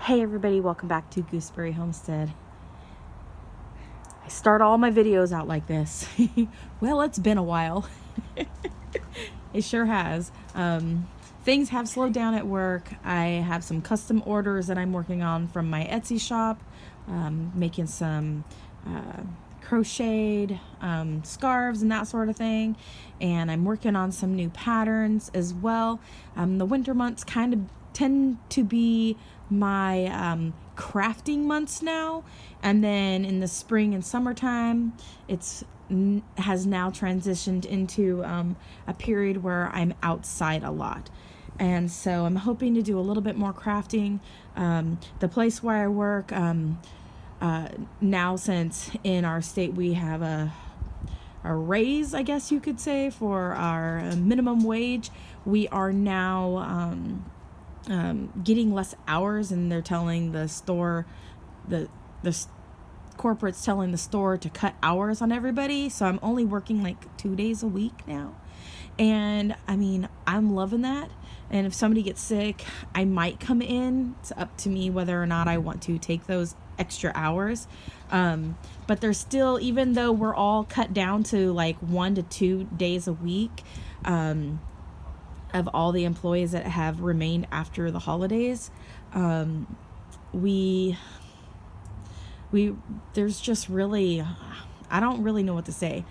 Hey everybody, welcome back to Gooseberry Homestead. I start all my videos out like this. Well, it's been a while. It sure has. Things have slowed down at work. I have some custom orders that I'm working on from my Etsy shop, making some crocheted scarves and that sort of thing, and I'm working on some new patterns as well. The winter months kind of tend to be my crafting months now, and then in the spring and summertime has now transitioned into a period where I'm outside a lot. And so I'm hoping to do a little bit more crafting. The place where I work now, since in our state we have a raise, I guess you could say, for our minimum wage, we are now getting less hours, and they're telling the store, the corporate's telling the store to cut hours on everybody. So I'm only working like 2 days a week now. And I mean, I'm loving that. And if somebody gets sick, I might come in. It's up to me whether or not I want to take those extra hours. But there's still, even though we're all cut down to like 1 to 2 days a week, of all the employees that have remained after the holidays, there's just really, I don't really know what to say.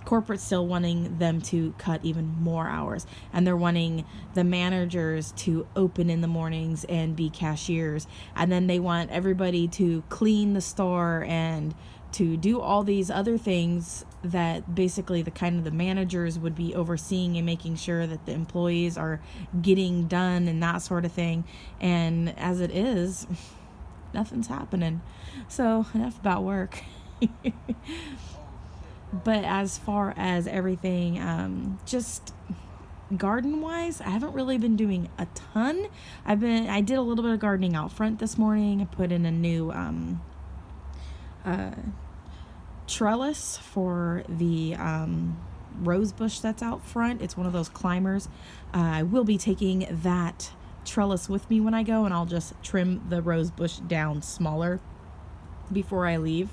Corporate's still wanting them to cut even more hours, and they're wanting the managers to open in the mornings and be cashiers, and then they want everybody to clean the store and to do all these other things that basically the managers would be overseeing and making sure that the employees are getting done and that sort of thing. And as it is, nothing's happening. So enough about work. But as far as everything, just garden wise, I haven't really been doing a ton. I did a little bit of gardening out front this morning. I put in a new trellis for the rose bush that's out front. It's one of those climbers. I will be taking that trellis with me when I go, and I'll just trim the rose bush down smaller before I leave,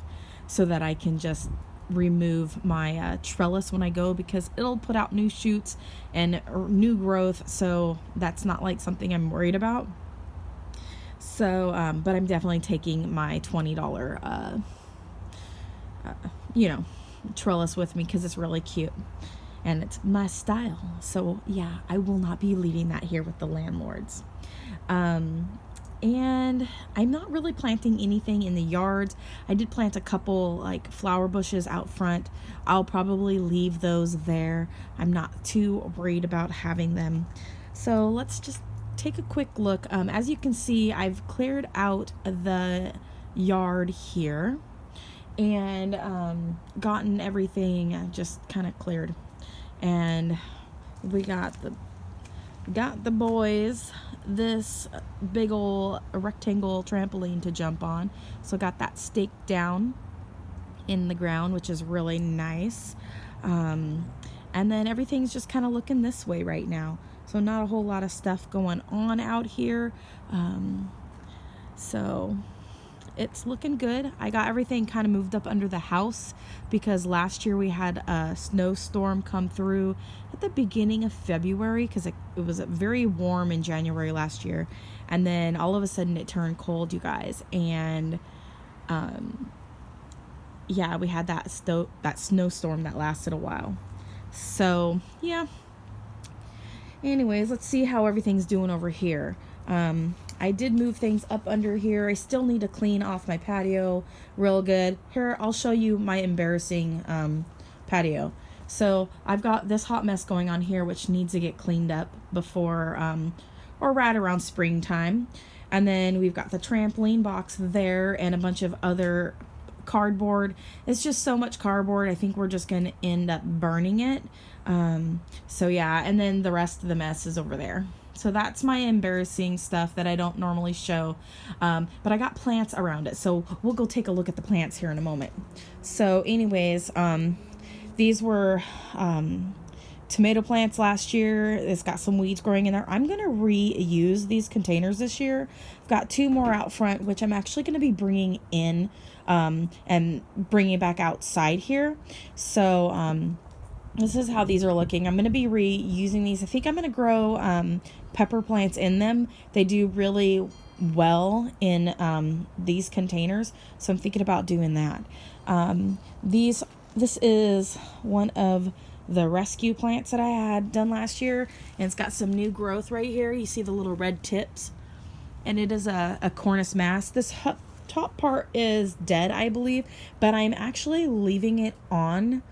so that I can just remove my trellis when I go, because it'll put out new shoots and new growth. So that's not like something I'm worried about. So but I'm definitely taking my $20 trellis with me, because it's really cute and it's my style. So yeah, I will not be leaving that here with the landlords. And I'm not really planting anything in the yards. I did plant a couple like flower bushes out front. I'll probably leave those there. I'm not too worried about having them. So let's just take a quick look. As you can see, I've cleared out the yard here and gotten everything just kind of cleared. And we got the boys this big old rectangle trampoline to jump on. So got that staked down in the ground, which is really nice. And then everything's just kind of looking this way right now. So not a whole lot of stuff going on out here. So it's looking good. I got everything kind of moved up under the house, because last year we had a snowstorm come through at the beginning of February, because it was very warm in January last year, and then all of a sudden it turned cold, you guys. And yeah, we had that snowstorm that lasted a while. So yeah, anyways, let's see how everything's doing over here. I did move things up under here. I still need to clean off my patio real good. Here, I'll show you my embarrassing patio. So I've got this hot mess going on here, which needs to get cleaned up before or right around springtime. And then we've got the trampoline box there and a bunch of other cardboard. It's just so much cardboard. I think we're just going to end up burning it. So yeah, and then the rest of the mess is over there. So that's my embarrassing stuff that I don't normally show. But I got plants around it, so we'll go take a look at the plants here in a moment. So anyways, these were tomato plants last year. It's got some weeds growing in there. I'm going to reuse these containers this year. I've got 2 more out front, which I'm actually going to be bringing in and bringing back outside here. So this is how these are looking. I'm going to be reusing these. I think I'm going to grow pepper plants in them. They do really well in these containers, so I'm thinking about doing that. This is one of the rescue plants that I had done last year, and it's got some new growth right here. You see the little red tips, and it is a Cornus mass. This top part is dead, I believe, but I'm actually leaving it on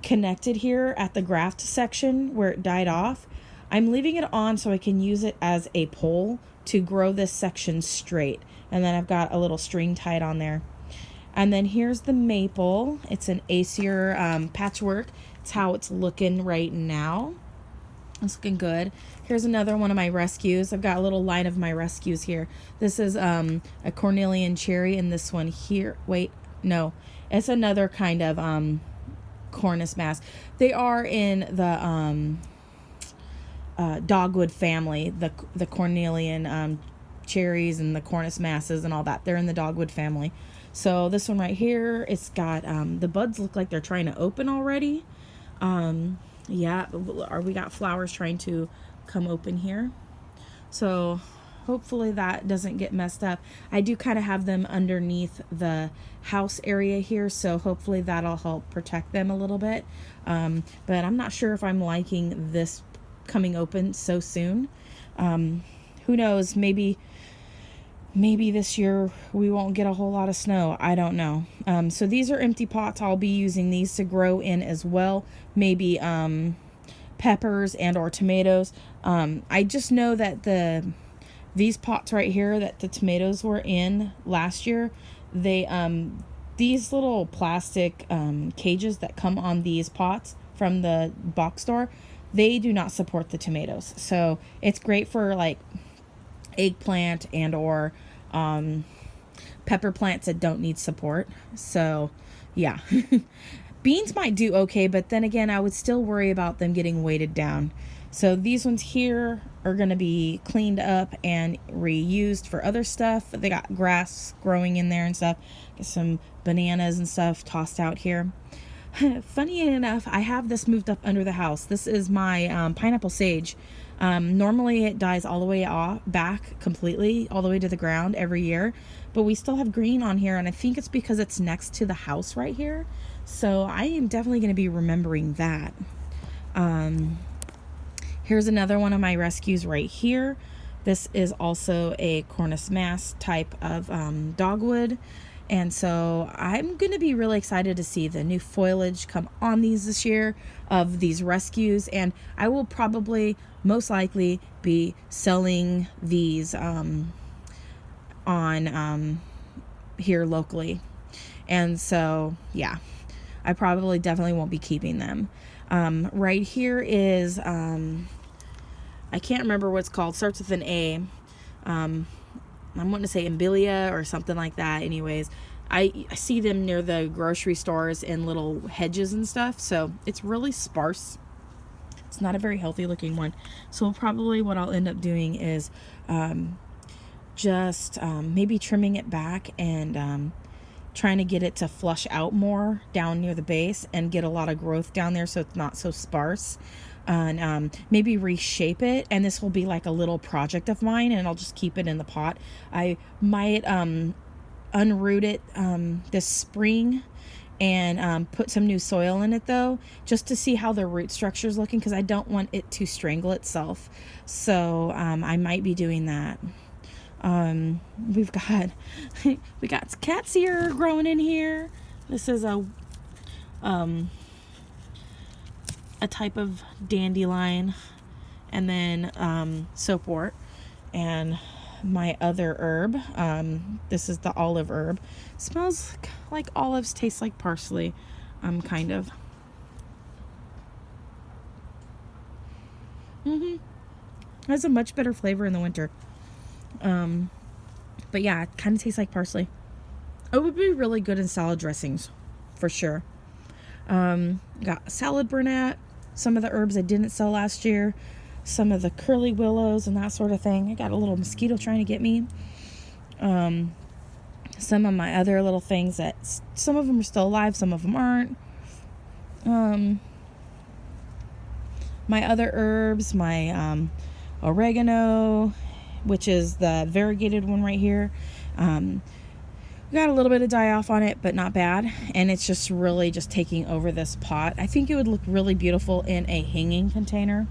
connected here at the graft section where it died off. I'm leaving it on so I can use it as a pole to grow this section straight, and then I've got a little string tied on there. And then here's the maple. It's an Acer patchwork. It's how it's looking right now. It's looking good. Here's another one of my rescues. I've got a little line of my rescues here. This is a Cornelian cherry, and this one here. Wait, no. It's another kind of Cornus mass. They are in the dogwood family, the Cornelian cherries and the Cornus masses and all that. They're in the dogwood family. So this one right here, it's got the buds look like they're trying to open already. Yeah, we got flowers trying to come open here. So hopefully that doesn't get messed up. I do kind of have them underneath the house area here, so hopefully that'll help protect them a little bit. But I'm not sure if I'm liking this coming open so soon. Who knows, maybe this year we won't get a whole lot of snow. I don't know. So these are empty pots. I'll be using these to grow in as well. Maybe peppers and or tomatoes. I just know that these pots right here that the tomatoes were in last year, these little plastic cages that come on these pots from the box store, they do not support the tomatoes. So it's great for like eggplant and or pepper plants that don't need support. So yeah. Beans might do okay, but then again, I would still worry about them getting weighted down. So these ones here are going to be cleaned up and reused for other stuff. They got grass growing in there and stuff. Get some bananas and stuff tossed out here. Funny enough, I have this moved up under the house. This is my pineapple sage. Normally it dies all the way back completely, all the way to the ground every year. But we still have green on here, and I think it's because it's next to the house right here. So I am definitely going to be remembering that. Here's another one of my rescues right here. This is also a Cornus mass type of dogwood. And so I'm going to be really excited to see the new foliage come on these this year of these rescues. And I will probably, most likely, be selling these on here locally. And so, yeah, I probably definitely won't be keeping them. Right here is, I can't remember what it's called. Starts with an A. I'm wanting to say Ambilia or something like that. Anyways, I see them near the grocery stores in little hedges and stuff. So it's really sparse. It's not a very healthy looking one. So probably what I'll end up doing is just maybe trimming it back and trying to get it to flush out more down near the base and get a lot of growth down there so it's not so sparse. And maybe reshape it, and this will be like a little project of mine, and I'll just keep it in the pot. I might unroot it this spring and put some new soil in it though, just to see how the root structure is looking, because I don't want it to strangle itself. So I might be doing that. We got cat's ear growing in here. This is a type of dandelion, and then soapwort, and my other herb. This is the olive herb. Smells like olives, tastes like parsley, kind of. Has a much better flavor in the winter. But yeah, it kind of tastes like parsley. It would be really good in salad dressings, for sure. Got salad burnet, some of the herbs I didn't sell last year, some of the curly willows and that sort of thing. I got a little mosquito trying to get me. Some of my other little things that some of them are still alive, some of them aren't. My other herbs, my oregano, which is the variegated one right here. We got a little bit of die off on it, but not bad. And it's just really just taking over this pot. I think it would look really beautiful in a hanging container.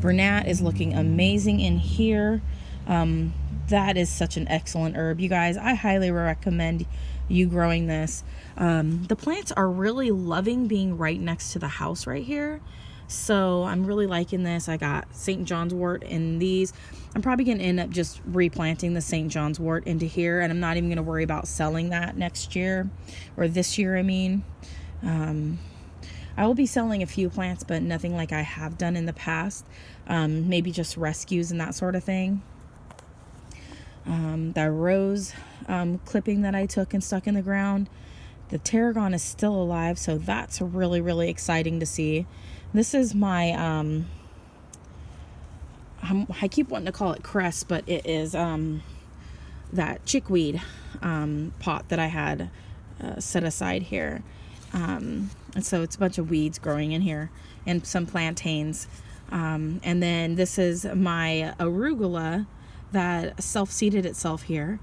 Burnet is looking amazing in here. That is such an excellent herb. You guys, I highly recommend you growing this. The plants are really loving being right next to the house right here. So I'm really liking this. I got St. John's wort in these. I'm probably going to end up just replanting the St. John's wort into here. And I'm not even going to worry about selling that next year. Or this year, I mean. I will be selling a few plants, but nothing like I have done in the past. Maybe just rescues and that sort of thing. The rose clipping that I took and stuck in the ground. The tarragon is still alive, so that's really, really exciting to see. This is my, I keep wanting to call it cress, but it is that chickweed pot that I had set aside here. And so it's a bunch of weeds growing in here and some plantains. And then this is my arugula that self-seeded itself here.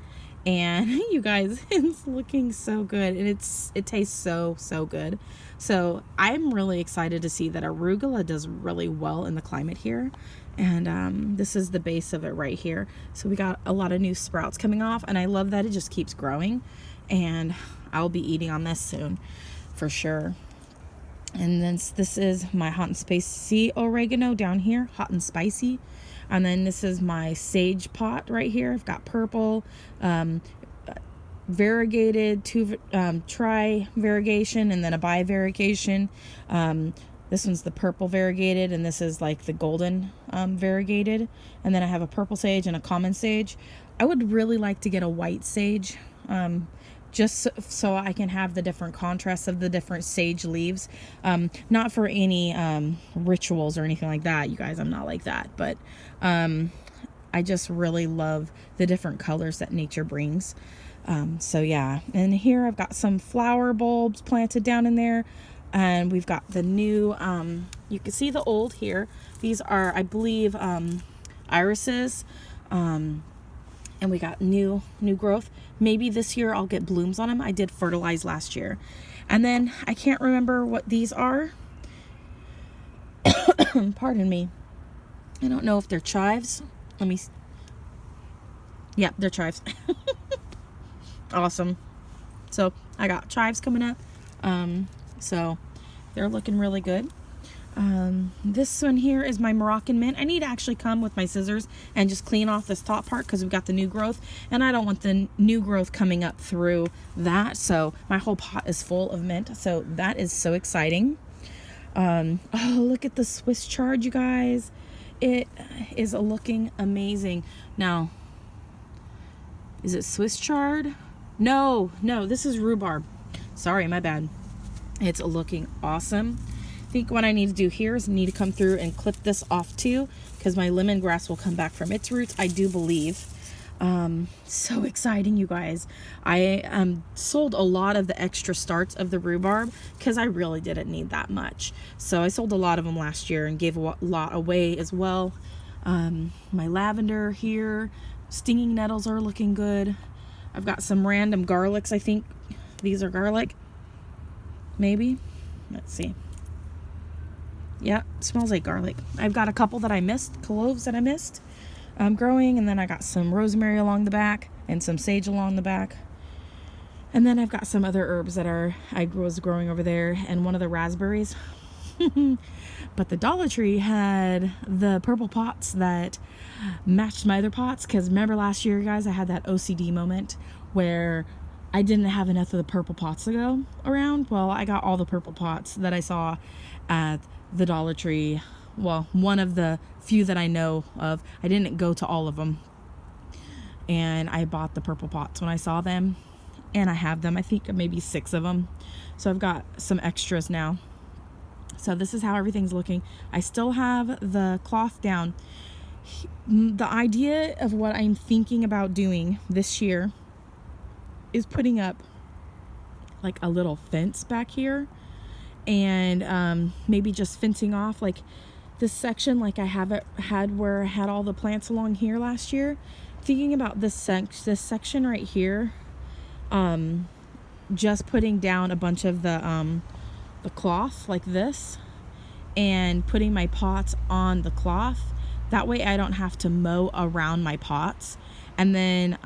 And you guys, it's looking so good, and it tastes so good. So I'm really excited to see that arugula does really well in the climate here. And this is the base of it right here. So we got a lot of new sprouts coming off, and I love that it just keeps growing. And I'll be eating on this soon for sure. And then this is my hot and spicy oregano down here, hot and spicy. And then this is my sage pot right here. I've got purple, variegated, tri-variegation, and then a bi-variegation. This one's the purple variegated, and this is like the golden variegated. And then I have a purple sage and a common sage. I would really like to get a white sage, just so I can have the different contrasts of the different sage leaves. Not for any rituals or anything like that, you guys. I'm not like that, but I just really love the different colors that nature brings. So yeah, and here I've got some flower bulbs planted down in there, and we've got the new, you can see the old here. These are, I believe, irises, and we got new growth. Maybe this year I'll get blooms on them. I did fertilize last year. And then I can't remember what these are. Pardon me. I don't know if they're chives. Let me. Yeah, they're chives. Awesome. So I got chives coming up. So they're looking really good. This one here is my Moroccan mint. I need to actually come with my scissors and just clean off this top part because we've got the new growth, and I don't want the new growth coming up through that. So my whole pot is full of mint. So that is so exciting. Oh, look at the Swiss chard, you guys. It is looking amazing. Now, is it Swiss chard? No, this is rhubarb. Sorry, my bad. It's looking awesome. I think what I need to do here is need to come through and clip this off too, because my lemongrass will come back from its roots, I do believe. So exciting, you guys. I sold a lot of the extra starts of the rhubarb because I really didn't need that much. So I sold a lot of them last year and gave a lot away as well. My lavender here, stinging nettles are looking good. I've got some random garlics. I think these are garlic. Maybe. Let's see. Yeah, smells like garlic. I've got a couple that I missed, cloves that I missed growing, and then I got some rosemary along the back and some sage along the back. And then I've got some other herbs that I was growing over there, and one of the raspberries. But the Dollar Tree had the purple pots that matched my other pots, because remember last year, guys, I had that OCD moment where I didn't have enough of the purple pots to go around. Well, I got all the purple pots that I saw at the Dollar Tree. Well, one of the few that I know of. I didn't go to all of them. And I bought the purple pots when I saw them. and I have them. I think maybe 6 of them. So I've got some extras now. So this is how everything's looking. I still have the cloth down. The idea of what I'm thinking about doing this year is putting up like a little fence back here, and maybe just fencing off like this section like I had where I had all the plants along here last year. Thinking about this section right here, just putting down a bunch of the cloth like this and putting my pots on the cloth. That way I don't have to mow around my pots, and then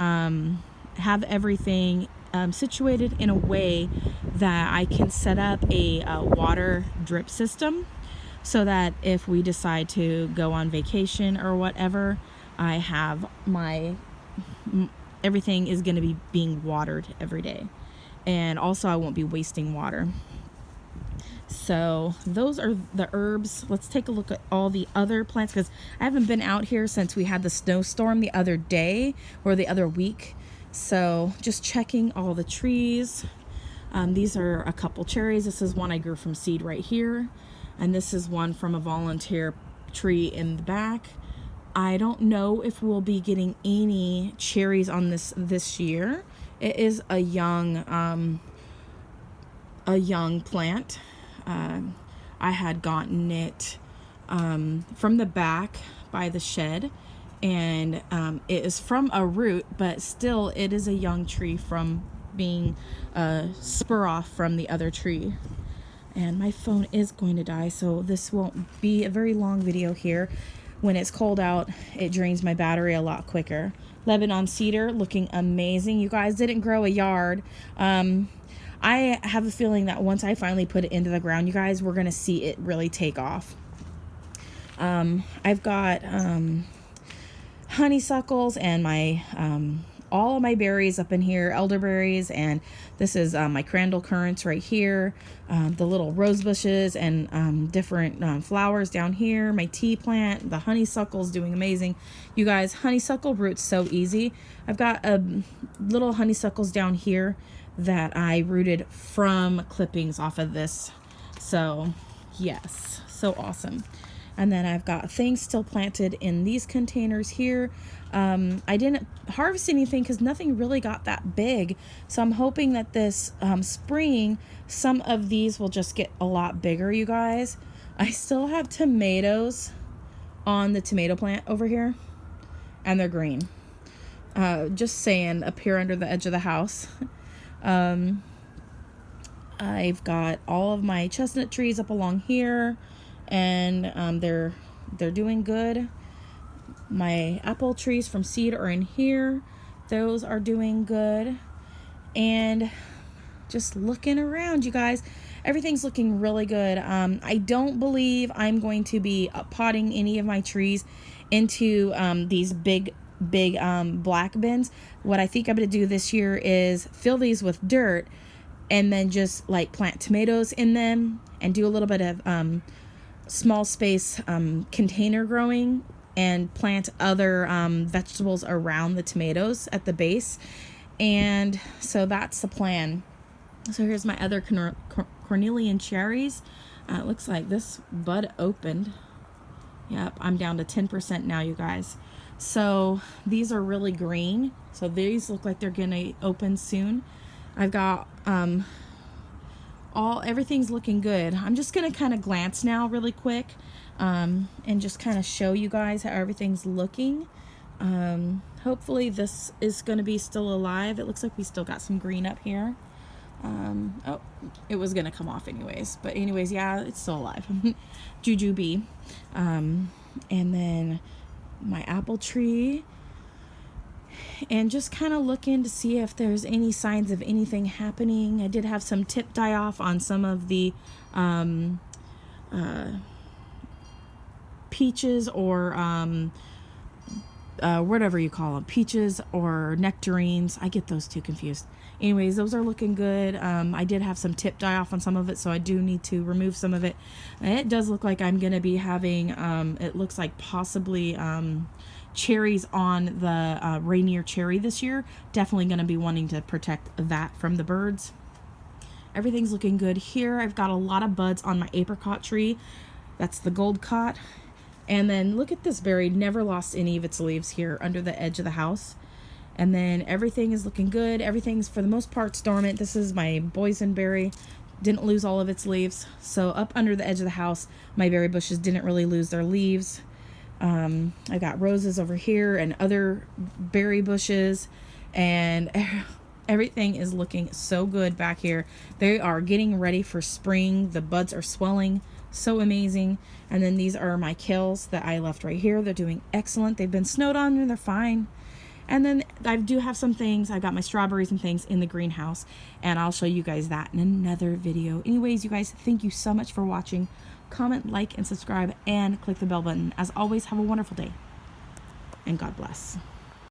have everything situated in a way that I can set up a water drip system, so that if we decide to go on vacation or whatever, I have everything is going to be being watered every day, and also I won't be wasting water. So those are the herbs. Let's take a look at all the other plants, because I haven't been out here since we had the snowstorm the other day or the other week. So just checking all the trees. These are a couple cherries. This is one I grew from seed right here, and this is one from a volunteer tree in the back. I don't know if we'll be getting any cherries on this year. It is a young plant. I had gotten it from the back by the shed, and it is from a root, but still it is a young tree from being a spur off from the other tree. And my phone is going to die, so this won't be a very long video here. When it's cold out, it drains my battery a lot quicker. Lebanon cedar looking amazing. You guys, didn't grow a yard. I have a feeling that once I finally put it into the ground, you guys, we're going to see it really take off. I've got honeysuckles and my all of my berries up in here, elderberries, and this is my crandall currants right here, the little rose bushes and different flowers down here, my tea plant, the honeysuckle's doing amazing. You guys, honeysuckle roots so easy. I've got little honeysuckles down here that I rooted from clippings off of this. So yes, so awesome. And then I've got things still planted in these containers here. I didn't harvest anything because nothing really got that big. So I'm hoping that this spring, some of these will just get a lot bigger, you guys. I still have tomatoes on the tomato plant over here, and they're green. Just saying, up here under the edge of the house. I've got all of my chestnut trees up along here, and they're doing good. My apple trees from seed are in here. Those are doing good. And just looking around, you guys, everything's looking really good. I don't believe I'm going to be potting any of my trees into these big black bins. What I think I'm going to do this year is fill these with dirt and then just like plant tomatoes in them and do a little bit of small space container growing and plant other vegetables around the tomatoes at the base. And so that's the plan. So here's my other cornelian cherries. It looks like this bud opened. Yep, I'm down to 10% now, you guys. So these are really green. So these look like they're gonna open soon. I've got everything's looking good. I'm just gonna kind of glance now really quick and just kind of show you guys how everything's looking. Hopefully this is gonna be still alive. It looks like we still got some green up here. Oh, it was gonna come off anyways, but anyways, yeah, it's still alive. Jujube. And then my apple tree, and just kind of looking to see if there's any signs of anything happening. I did have some tip die off on some of the peaches or whatever you call them, peaches or nectarines. I get those two confused. Anyways, those are looking good. I did have some tip die off on some of it, so I do need to remove some of it. And it does look like I'm going to be having, it looks like possibly cherries on the Rainier cherry this year. Definitely going to be wanting to protect that from the birds. Everything's looking good here. I've got a lot of buds on my apricot tree. That's the gold cot. And then look at this berry, never lost any of its leaves here under the edge of the house. And then everything is looking good. Everything's for the most part dormant. This is my boysenberry. Didn't lose all of its leaves. So up under the edge of the house, my berry bushes didn't really lose their leaves. I got roses over here and other berry bushes, and everything is looking so good back here. They are getting ready for spring. The buds are swelling. So amazing. And then these are my kales that I left right here. They're doing excellent. They've been snowed on and they're fine. And then I do have some things. I got my strawberries and things in the greenhouse, and I'll show you guys that in another video. Anyways, you guys, thank you so much for watching. Comment, like, and subscribe, and click the bell button. As always, have a wonderful day, and God bless.